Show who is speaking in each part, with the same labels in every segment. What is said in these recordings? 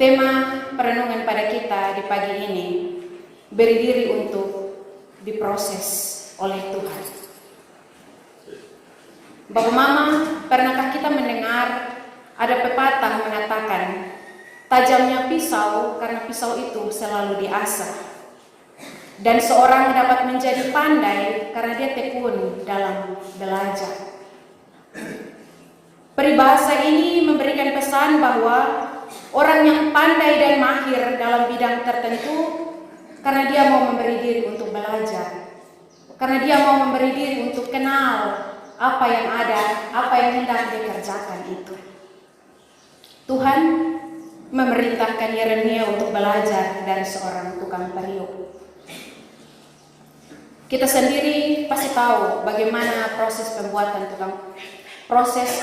Speaker 1: Tema perenungan pada kita di pagi ini, beri diri untuk diproses oleh Tuhan. Bapak Mama, pernahkah kita mendengar ada pepatah mengatakan, tajamnya pisau karena pisau itu selalu diasah, dan seorang dapat menjadi pandai karena dia tekun dalam belajar. Peribahasa ini memberikan pesan bahwa orang yang pandai dan mahir dalam bidang tertentu karena dia mau memberi diri untuk belajar, karena dia mau memberi diri untuk kenal apa yang ada, apa yang hendak dikerjakan itu. Tuhan memerintahkan Yeremia untuk belajar dari seorang tukang periuk. Kita sendiri pasti tahu bagaimana proses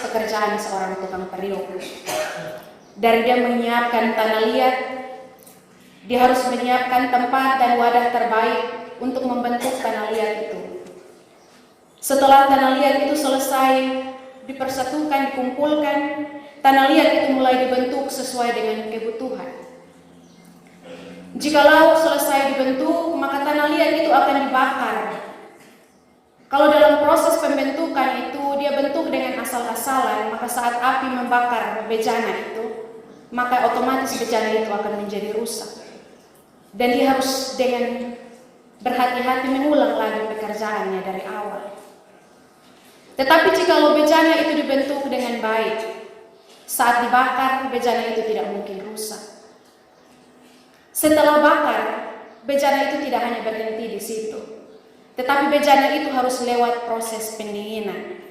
Speaker 1: pekerjaan seorang tukang periuk. Dari dia menyiapkan tanah liat, dia harus menyiapkan tempat dan wadah terbaik untuk membentuk tanah liat itu. Setelah tanah liat itu selesai dipersatukan, dikumpulkan, tanah liat itu mulai dibentuk sesuai dengan kebutuhan. Jikalau selesai dibentuk, maka tanah liat itu akan dibakar. Kalau dalam proses pembentukan itu dia bentuk dengan asal-asalan, maka saat api membakar bejana itu, maka otomatis bejana itu akan menjadi rusak. Dan dia harus dengan berhati-hati mengulang lagi pekerjaannya dari awal. Tetapi jikalau bejana itu dibentuk dengan baik, saat dibakar bejana itu tidak mungkin rusak. Setelah bakar, bejana itu tidak hanya berhenti di situ, tetapi bejana itu harus lewat proses pendinginan.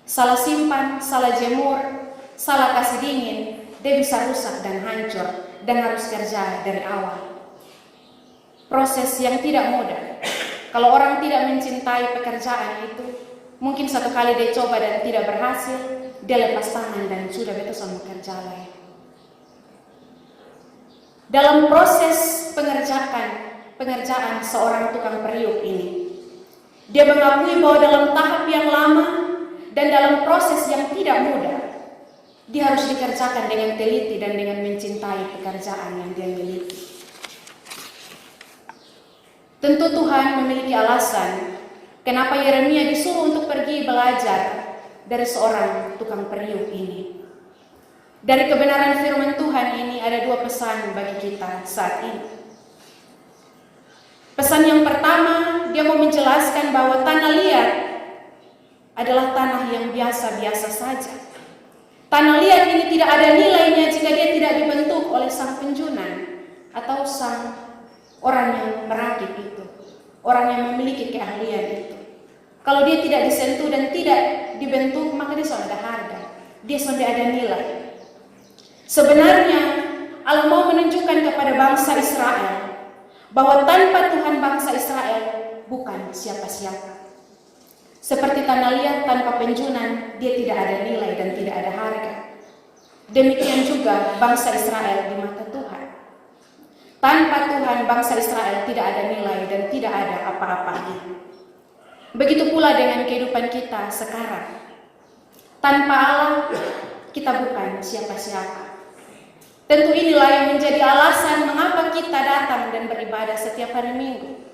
Speaker 1: Salah simpan, salah jemur, salah kasih dingin, dia bisa rusak dan hancur dan harus kerja dari awal. Proses yang tidak mudah. Kalau orang tidak mencintai pekerjaan itu, mungkin satu kali dia coba dan tidak berhasil, dia lepas tangan dan sudah betul sama kerja lain. Dalam proses pengerjaan seorang tukang periuk ini, dia mengakui bahwa dalam tahap yang lama dan dalam proses yang tidak mudah, dia harus dikerjakan dengan teliti dan dengan mencintai pekerjaan yang dia miliki. Tentu Tuhan memiliki alasan kenapa Yeremia disuruh untuk pergi belajar dari seorang tukang periuk ini. Dari kebenaran firman Tuhan ini ada dua pesan bagi kita saat ini. Pesan yang pertama, dia mau menjelaskan bahwa tanah liat adalah tanah yang biasa-biasa saja. Tanah liat ini tidak ada nilainya jika dia tidak dibentuk oleh sang penjunan atau sang orang yang merakit itu, orang yang memiliki keahlian itu. Kalau dia tidak disentuh dan tidak dibentuk, maka dia sudah ada harga, dia sudah ada nilai. Sebenarnya Allah mau menunjukkan kepada bangsa Israel bahwa tanpa Tuhan bangsa Israel bukan siapa-siapa. Seperti tanah liat tanpa penjunan, dia tidak ada nilai dan tidak ada harga. Demikian juga bangsa Israel di mata Tuhan. Tanpa Tuhan bangsa Israel tidak ada nilai dan tidak ada apa-apanya. Begitu pula dengan kehidupan kita sekarang. Tanpa Allah, kita bukan siapa-siapa. Tentu inilah yang menjadi alasan mengapa kita datang dan beribadah setiap hari Minggu.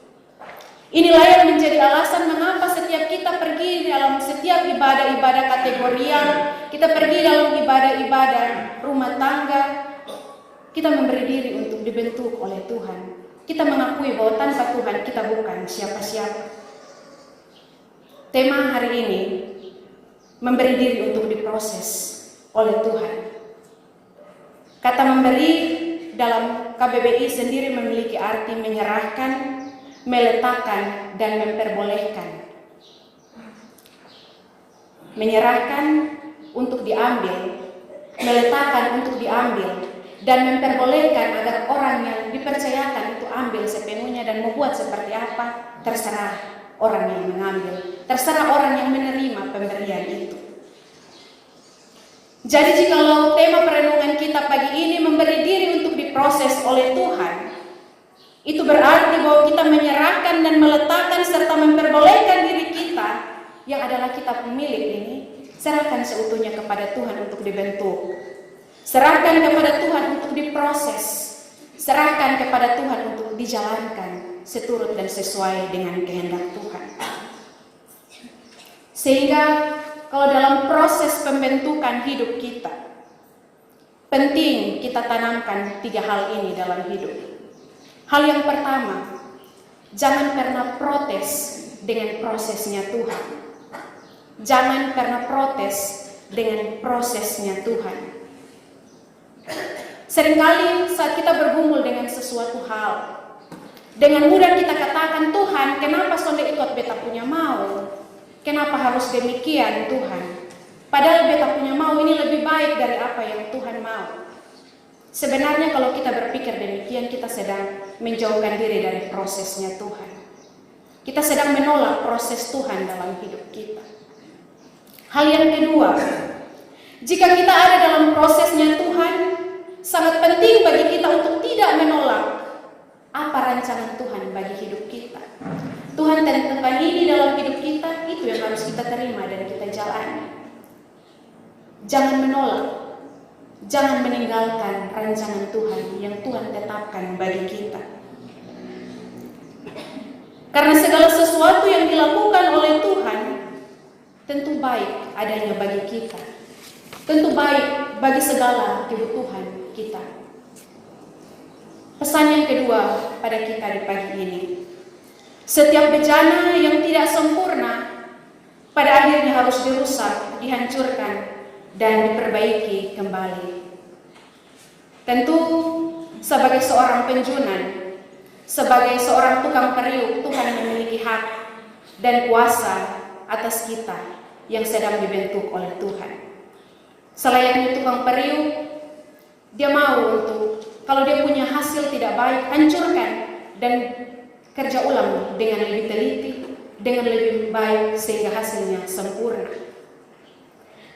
Speaker 1: Inilah yang menjadi alasan mengapa setiap kita pergi dalam setiap ibadah-ibadah kategorial, kita pergi dalam ibadah-ibadah rumah tangga, kita memberi diri untuk dibentuk oleh Tuhan. Kita mengakui bahwa tanpa Tuhan kita bukan siapa-siapa. Tema hari ini, memberi diri untuk diproses oleh Tuhan. Kata memberi dalam KBBI sendiri memiliki arti menyerahkan, meletakkan, dan memperbolehkan. Menyerahkan untuk diambil, meletakkan untuk diambil, dan memperbolehkan agar orang yang dipercayakan itu ambil sepenuhnya dan membuat seperti apa, terserah orang yang mengambil, terserah orang yang menerima pemberian itu. Jadi jikalau tema perenungan kita pagi ini memberi diri untuk diproses oleh Tuhan, itu berarti bahwa kita menyerahkan dan meletakkan serta memperbolehkan diri kita yang adalah kita pemilik ini, serahkan seutuhnya kepada Tuhan untuk dibentuk. Serahkan kepada Tuhan untuk diproses. Serahkan kepada Tuhan untuk dijalankan seturut dan sesuai dengan kehendak Tuhan. Sehingga kalau dalam proses pembentukan hidup kita, penting kita tanamkan 3 hal ini dalam hidup. Hal yang pertama, jangan pernah protes dengan prosesnya Tuhan. Jangan pernah protes dengan prosesnya Tuhan. Seringkali saat kita bergumul dengan sesuatu hal, dengan mudah kita katakan, Tuhan, kenapa sonde ikut beta punya mau? Kenapa harus demikian Tuhan? Padahal beta punya mau ini lebih baik dari apa yang Tuhan mau. Sebenarnya kalau kita berpikir demikian, kita sedang menjauhkan diri dari prosesnya Tuhan. Kita sedang menolak proses Tuhan dalam hidup kita. Hal yang kedua, jika kita ada dalam prosesnya Tuhan, sangat penting bagi kita untuk tidak menolak apa rancangan Tuhan bagi hidup kita. Tuhan tentukan ini dalam hidup kita, itu yang harus kita terima dan kita jalani. Jangan menolak, jangan meninggalkan rancangan Tuhan yang Tuhan tetapkan bagi kita. Karena segala sesuatu yang dilakukan oleh Tuhan tentu baik adanya bagi kita. Tentu baik bagi segala kebutuhan kita. Pesan yang kedua pada kita di pagi ini. Setiap bencana yang tidak sempurna pada akhirnya harus dirusak, dihancurkan, dan diperbaiki kembali. Tentu sebagai seorang penjunan, sebagai seorang tukang periuk, Tuhan memiliki hak dan kuasa atas kita yang sedang dibentuk oleh Tuhan. Selayaknya tukang periuk, dia mau untuk kalau dia punya hasil tidak baik, hancurkan dan kerja ulang dengan lebih teliti, dengan lebih baik sehingga hasilnya sempurna.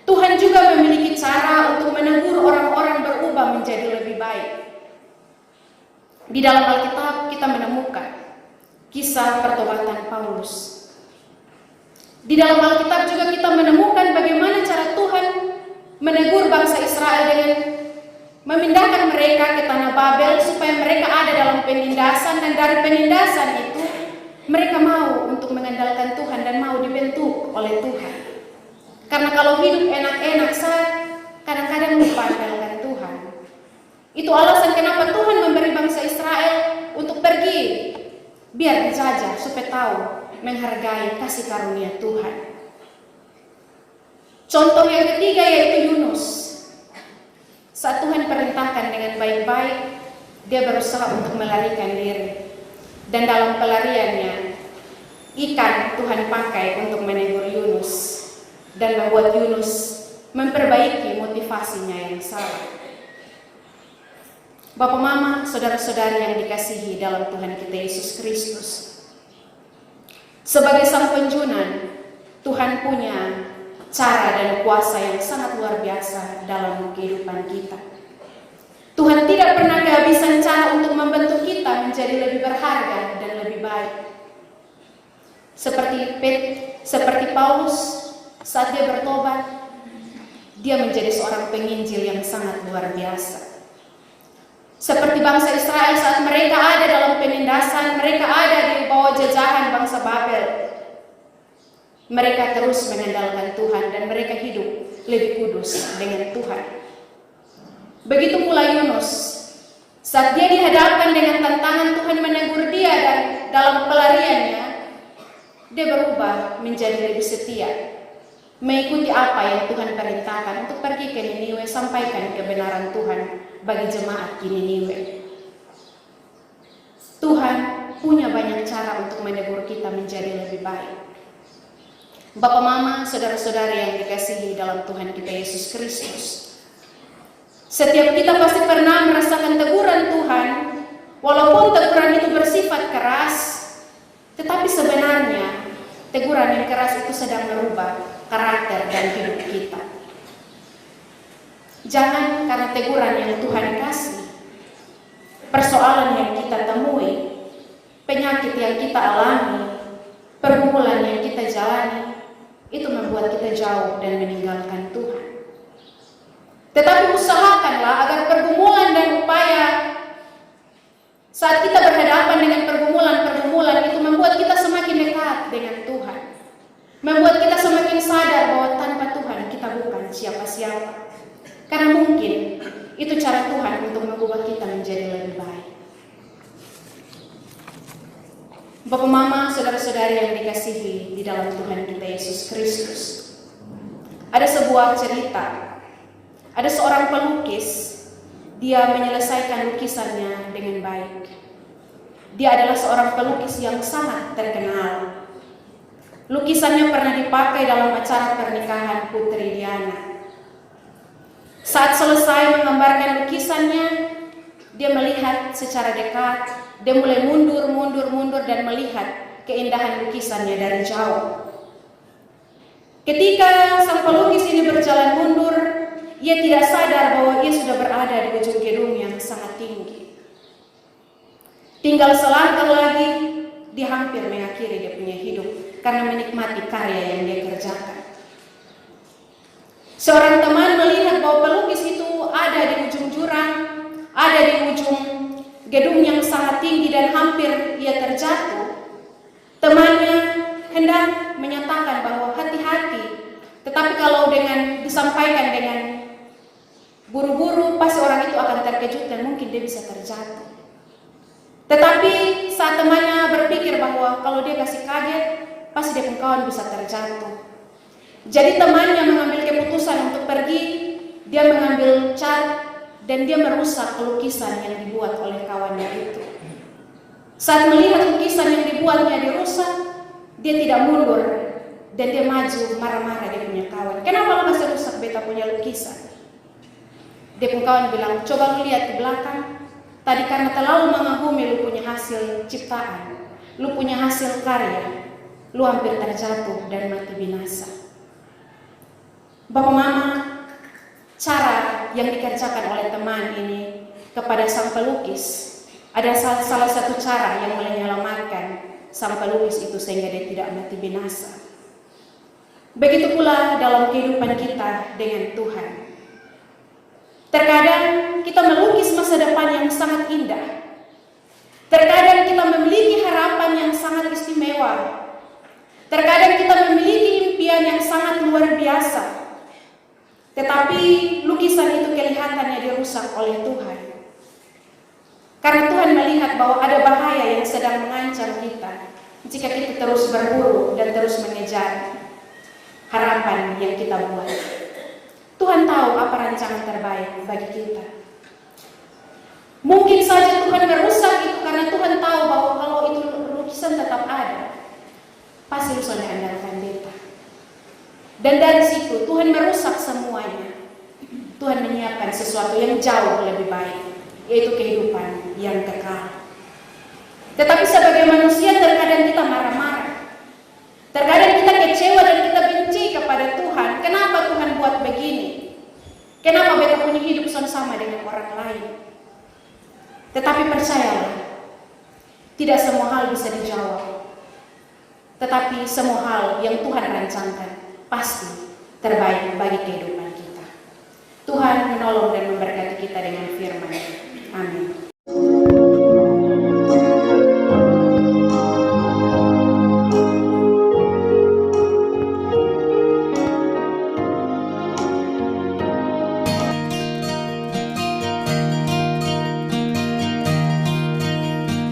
Speaker 1: Tuhan juga memiliki cara untuk menegur orang-orang berubah menjadi lebih baik. Di dalam Alkitab kita menemukan kisah pertobatan Paulus. Di dalam Alkitab juga kita menemukan bagaimana cara Tuhan menegur bangsa Israel dengan memindahkan mereka ke tanah Babel supaya mereka ada dalam penindasan, dan dari penindasan itu mereka mau untuk mengandalkan Tuhan dan mau dibentuk oleh Tuhan. Karena kalau hidup enak-enak saja, kadang-kadang lupa andalkan Tuhan. Itu alasan kenapa Tuhan memberi bangsa Israel untuk pergi, biar dijajah supaya tahu menghargai kasih karunia Tuhan. Contoh yang ketiga yaitu Yunus. Saat Tuhan perintahkan dengan baik-baik, dia berusaha untuk melarikan diri. Dan dalam pelariannya, ikan Tuhan pakai untuk menegur Yunus dan membuat Yunus memperbaiki motivasinya yang salah. Bapak, Mama, saudara-saudari yang dikasihi dalam Tuhan kita Yesus Kristus, sebagai sang penjunan, Tuhan punya cara dan kuasa yang sangat luar biasa dalam kehidupan kita. Tuhan tidak pernah kehabisan cara untuk membentuk kita menjadi lebih berharga dan lebih baik. Seperti Paulus, saat dia bertobat, dia menjadi seorang penginjil yang sangat luar biasa. Seperti bangsa Israel saat mereka ada dalam penindasan, mereka ada di bawah jajahan bangsa Babel. Mereka terus mengandalkan Tuhan dan mereka hidup lebih kudus dengan Tuhan. Begitu pula Yunus, saat dia dihadapkan dengan tantangan Tuhan menegur dia dan dalam pelariannya, dia berubah menjadi lebih setia, mengikuti apa yang Tuhan perintahkan untuk pergi ke Niniwe, sampaikan kebenaran Tuhan bagi jemaat di Niniwe. Tuhan punya banyak cara untuk menegur kita menjadi lebih baik. Bapak, Mama, saudara-saudari yang dikasihi dalam Tuhan kita Yesus Kristus, setiap kita pasti pernah merasakan teguran Tuhan, walaupun teguran itu bersifat keras, tetapi sebenarnya teguran yang keras itu sedang merubah karakter dan hidup kita. Jangan karena teguran yang Tuhan kasih, persoalan yang kita temui, penyakit yang kita alami, pergumulan yang kita jalani, itu membuat kita jauh dan meninggalkan Tuhan. Tetapi usahakanlah agar pergumulan dan upaya saat kita berhadapan dengan pergumulan-pergumulan itu membuat kita semakin dekat dengan Tuhan. Membuat kita semakin sadar bahwa tanpa Tuhan kita bukan siapa-siapa. Karena mungkin itu cara Tuhan untuk mengubah kita menjadi lebih baik. Bapak, Mama, saudara-saudari yang dikasihi di dalam Tuhan kita Yesus Kristus. Ada sebuah cerita. Ada seorang pelukis, dia menyelesaikan lukisannya dengan baik. Dia adalah seorang pelukis yang sangat terkenal. Lukisannya pernah dipakai dalam acara pernikahan Putri Diana. Saat selesai menggambarkan lukisannya, dia melihat secara dekat, dia mulai mundur dan melihat keindahan lukisannya dari jauh. Ketika sang pelukis ini berjalan mundur, ia tidak sadar bahwa ia sudah berada di ujung gedung yang sangat tinggi. Tinggal selangkah lagi, dia hampir mengakhiri dia punya hidup karena menikmati karya yang dia kerjakan. Seorang teman melihat bahwa pelukis itu ada di ujung jurang, ada di ujung gedung yang sangat tinggi dan hampir ia terjatuh. Temannya hendak menyatakan bahwa hati-hati, tetapi kalau disampaikan dengan buru-buru, pasti orang itu akan terkejut dan mungkin dia bisa terjatuh. Tetapi saat temannya berpikir bahwa kalau dia kasih kaget, pasti dia pun kawan bisa terjatuh. Jadi temannya mengambil keputusan untuk pergi, dia mengambil cat dan dia merusak lukisan yang dibuat oleh kawannya itu. Saat melihat lukisan yang dibuatnya dirusak, dia tidak mundur dan dia maju marah-marah dia punya kawan. Kenapa lo masih rusak beta punya lukisan? Dia pun kawan bilang, coba lu lihat di belakang. Tadi karena terlalu mengagumi lu punya hasil ciptaan, lu punya hasil karya, lu hampir terjatuh dan mati binasa. Bapak, Mama, cara yang dikerjakan oleh teman ini kepada sang pelukis ada salah satu cara yang menyelamatkan sang pelukis itu sehingga dia tidak mati binasa. Begitu pula dalam kehidupan kita dengan Tuhan. Terkadang kita melukis masa depan yang sangat indah. Terkadang kita memiliki harapan yang sangat istimewa. Terkadang kita memiliki impian yang sangat luar biasa. Tetapi lukisan itu kelihatannya dirusak oleh Tuhan. Karena Tuhan melihat bahwa ada bahaya yang sedang mengancam kita jika kita terus berburu dan terus mengejar harapan yang kita buat. Tuhan tahu apa rancangan terbaik bagi kita. Mungkin saja Tuhan merusak itu karena Tuhan tahu bahwa kalau itu lukisan tetap ada, pasti bisa diandalkan beta. Dan dari situ Tuhan merusak semuanya. Tuhan menyiapkan sesuatu yang jauh lebih baik, yaitu kehidupan yang kekal. Tetapi sebagai manusia terkadang kita marah-marah. Terkadang kita kecewa dan kita benci kepada Tuhan. Kenapa Tuhan buat begini? Kenapa beta punya hidup sama dengan orang lain? Tetapi percayalah, tidak semua hal bisa dijawab. Tetapi semua hal yang Tuhan rancangkan pasti terbaik bagi kehidupan kita. Tuhan menolong dan memberkati.